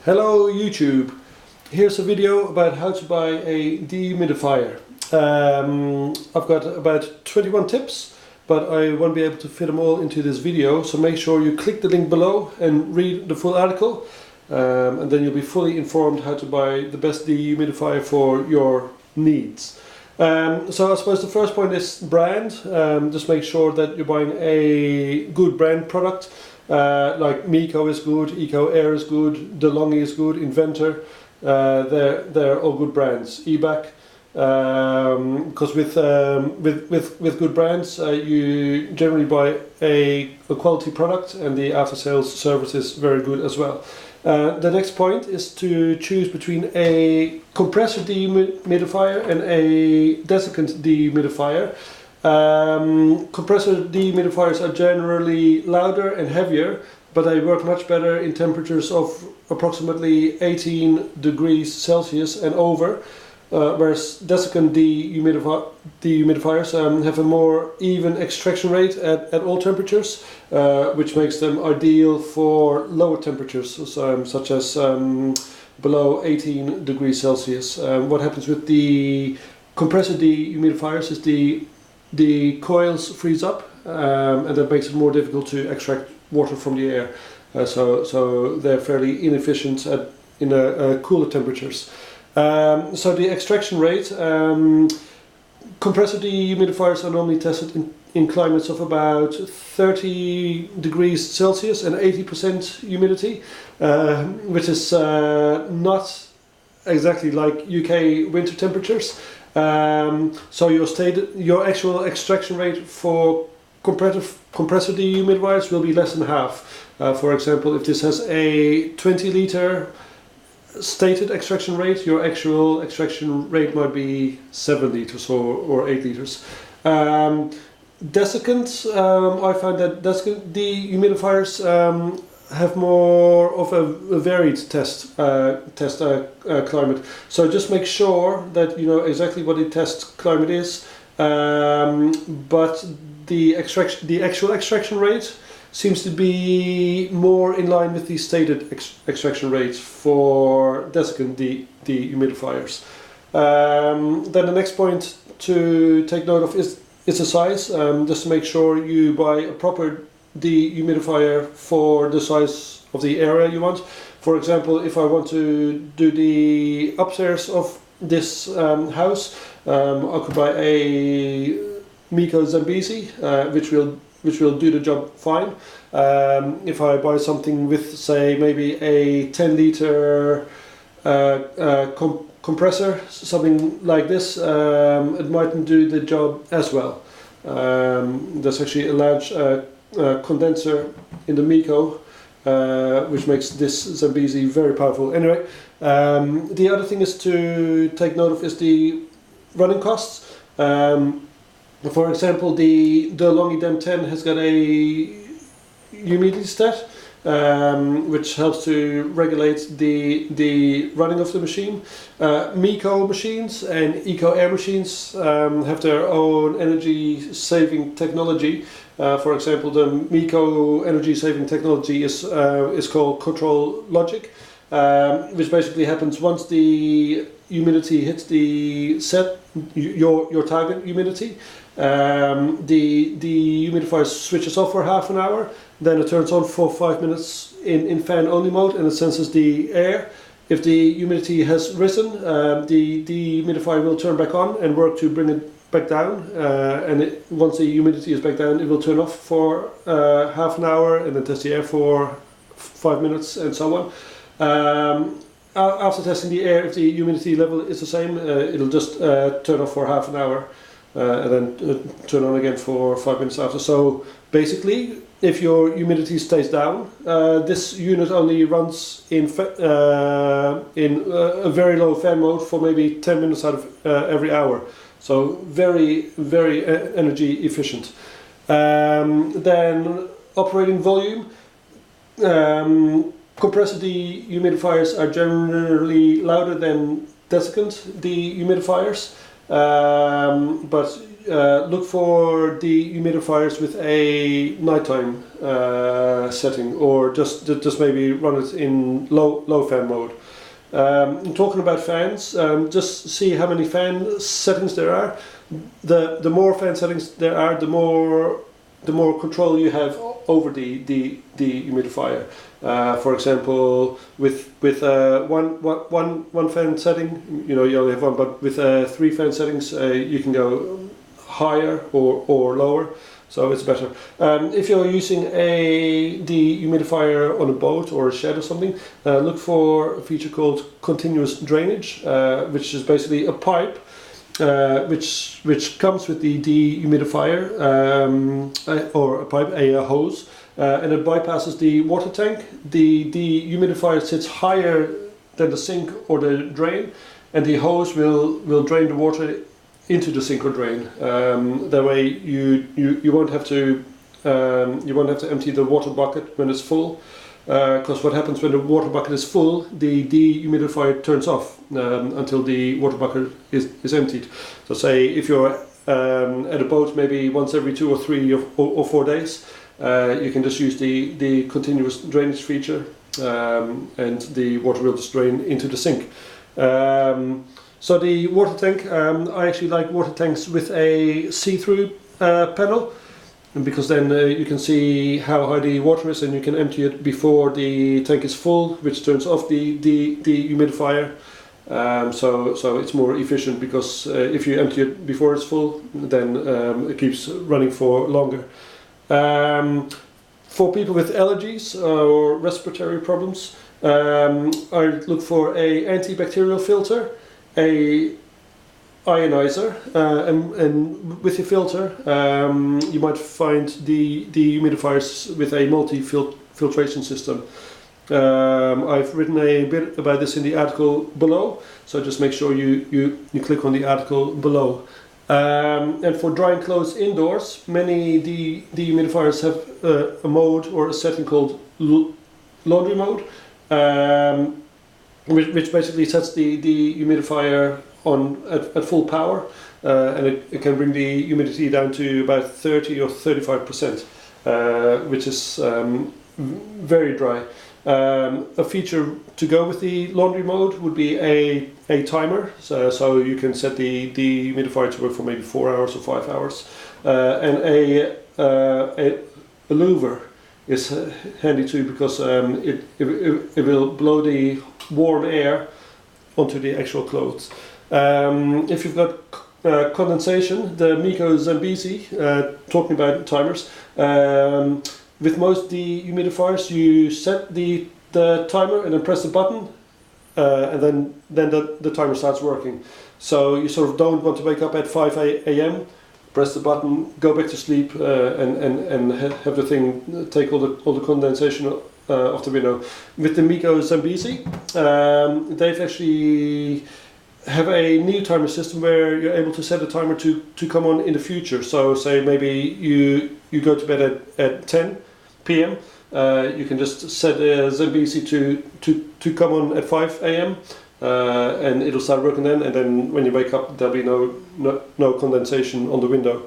Hello YouTube! Here's a video about how to buy a dehumidifier. I've got about 21 tips, but I won't be able to fit them all into this video, so make sure you click the link below and read the full article, and then you'll be fully informed how to buy the best dehumidifier for your needs. So I suppose the first point is brand. Just make sure that you're buying a good brand product. Like Meco is good, Eco Air is good, DeLonghi is good, Inventor, they're all good brands. eBac, because with good brands you generally buy a quality product and the after sales service is very good as well. The next point is to choose between a compressor dehumidifier and a desiccant dehumidifier. Compressor dehumidifiers are generally louder and heavier, but they work much better in temperatures of approximately 18 degrees Celsius and over, whereas desiccant dehumidifiers have a more even extraction rate at all temperatures, which makes them ideal for lower temperatures, such as below 18 degrees Celsius. What happens with the compressor dehumidifiers is the coils freeze up, and that makes it more difficult to extract water from the air. So they're fairly inefficient in cooler temperatures. So the extraction rate, compressor dehumidifiers are normally tested in climates of about 30 degrees Celsius and 80% humidity, which is not exactly like UK winter temperatures. So your actual extraction rate for compressor dehumidifiers will be less than half. For example, if this has a 20 liter stated extraction rate, your actual extraction rate might be 7 liters or 8 liters. Desiccant, I find that desiccant dehumidifiers have more of a varied test climate. So just make sure that you know exactly what the test climate is, but the actual extraction rate seems to be more in line with the stated extraction rate for desiccant dehumidifiers. Then the next point to take note of is the size. Just to make sure you buy a proper dehumidifier for the size of the area you want. For example, if I want to do the upstairs of this house, I could buy a Meco Zambezi, which will do the job fine. If I buy something with, say, maybe a 10 liter compressor, something like this, it mightn't do the job as well. There's actually a large condenser in the Meco, which makes this Zambezi very powerful. Anyway, the other thing is to take note of is the running costs. For example, the DeLonghi Dem 10 has got a humidity stat, which helps to regulate the running of the machine. Meco machines and Eco Air machines have their own energy saving technology. For example, the Meco energy saving technology is called control logic, which basically happens once the humidity hits the your target humidity. The humidifier switches off for half an hour, then it turns on for 5 minutes in fan only mode, and it senses the air. If the humidity has risen, the dehumidifier will turn back on and work to bring it back down, and once the humidity is back down, it will turn off for half an hour and then test the air for 5 minutes and so on. After testing the air, if the humidity level is the same, it'll just turn off for half an hour and then turn on again for 5 minutes after. So basically, if your humidity stays down, this unit only runs in a very low fan mode for maybe 10 minutes out of every hour. So very, very energy efficient. Then operating volume. Compressor dehumidifiers are generally louder than desiccant dehumidifiers, but look for dehumidifiers with a nighttime setting, or just maybe run it in low fan mode. Talking about fans, just see how many fan settings there are. The more fan settings there are, the more control you have over the humidifier. For example, with one fan setting, you only have one, but with 3 fan settings, you can go higher or lower, so it's better. If you're using a dehumidifier on a boat or a shed or something, look for a feature called continuous drainage, which is basically a pipe which comes with the dehumidifier, or a hose, and it bypasses the water tank. The dehumidifier sits higher than the sink or the drain, and the hose will drain the water into the sink or drain. That way you won't have to empty the water bucket when it's full. Because what happens when the water bucket is full, the dehumidifier turns off until the water bucket is emptied. So say if you're at a boat maybe once every 2 or 3 or 4 days, you can just use the continuous drainage feature, and the water will just drain into the sink. So the water tank, I actually like water tanks with a see-through panel, because then you can see how high the water is, and you can empty it before the tank is full, which turns off the humidifier. So it's more efficient, because if you empty it before it's full, then it keeps running for longer. For people with allergies or respiratory problems, I look for a antibacterial filter, a ionizer, and with your filter you might find the humidifiers with a multi-filtration system. I've written a bit about this in the article below, so just make sure you click on the article below. And for drying clothes indoors, many dehumidifiers have a mode or a setting called laundry mode, which basically sets the humidifier on at full power, and it can bring the humidity down to about 30 or 35%, which is very dry. A feature to go with the laundry mode would be a timer, so you can set the humidifier to work for maybe 4 hours or 5 hours, and a louver is handy too, because it will blow the warm air onto the actual clothes. If you've got condensation, the Miko Zambezi, talking about timers, with most dehumidifiers you set the timer and then press the button, and then the timer starts working. So you sort of don't want to wake up at 5 AM, press the button, go back to sleep, and have the thing take all the condensation off the window. With the Miko Zambezi, they've actually have a new timer system where you're able to set a timer to come on in the future. So say maybe you go to bed at 10 PM, you can just set a Zambezi to come on at 5 AM, and it'll start working then, and then when you wake up there'll be no condensation on the window,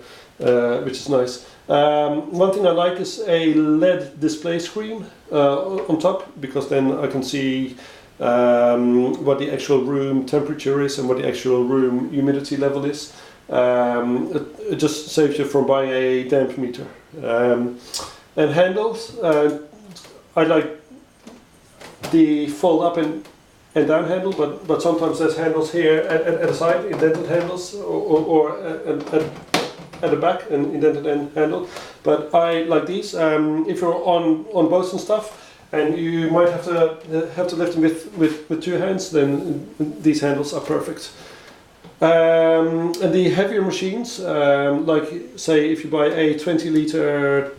which is nice. One thing I like is a LED display screen on top, because then I can see what the actual room temperature is and what the actual room humidity level is. It just saves you from buying a damp meter. And handles, I like the fold up and down handle, but sometimes there's handles here at the side, indented handles, or at the back, an indented handle. But I like these. If you're on boats and stuff, and you might have to lift them with 2 hands, then these handles are perfect. And the heavier machines, like say if you buy a 20-liter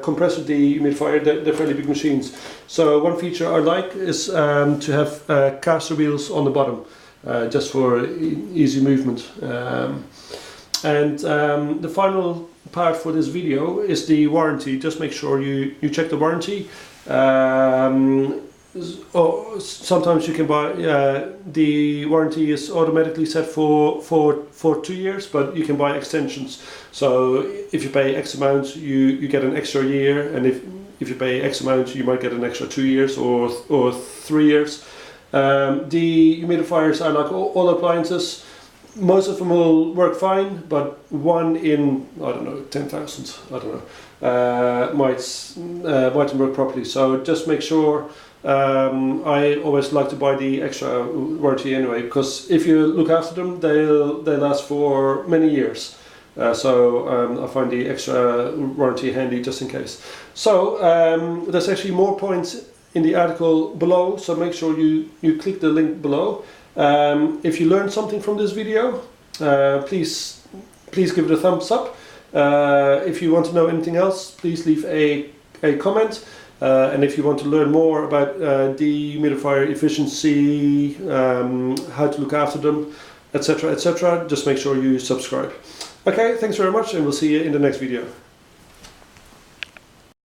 compressor dehumidifier, they're fairly big machines. So one feature I like is to have caster wheels on the bottom, just for easy movement. And the final part for this video is the warranty. Just make sure you check the warranty. or sometimes you can buy, the warranty is automatically set for 2 years, but you can buy extensions. So if you pay X amount, you get an extra year, and if you pay X amount, you might get an extra 2 years or 3 years. Dehumidifiers are like all appliances. Most of them will work fine, but 1 in, I don't know, 10,000, I don't know, mightn't work properly. So just make sure. I always like to buy the extra warranty anyway, because if you look after them, they last for many years. So I find the extra warranty handy just in case. So there's actually more points in the article below, so make sure you click the link below. If you learned something from this video, please give it a thumbs up. If you want to know anything else, please leave a comment. And if you want to learn more about dehumidifier efficiency, how to look after them, etc., etc., just make sure you subscribe. Okay, thanks very much, and we'll see you in the next video.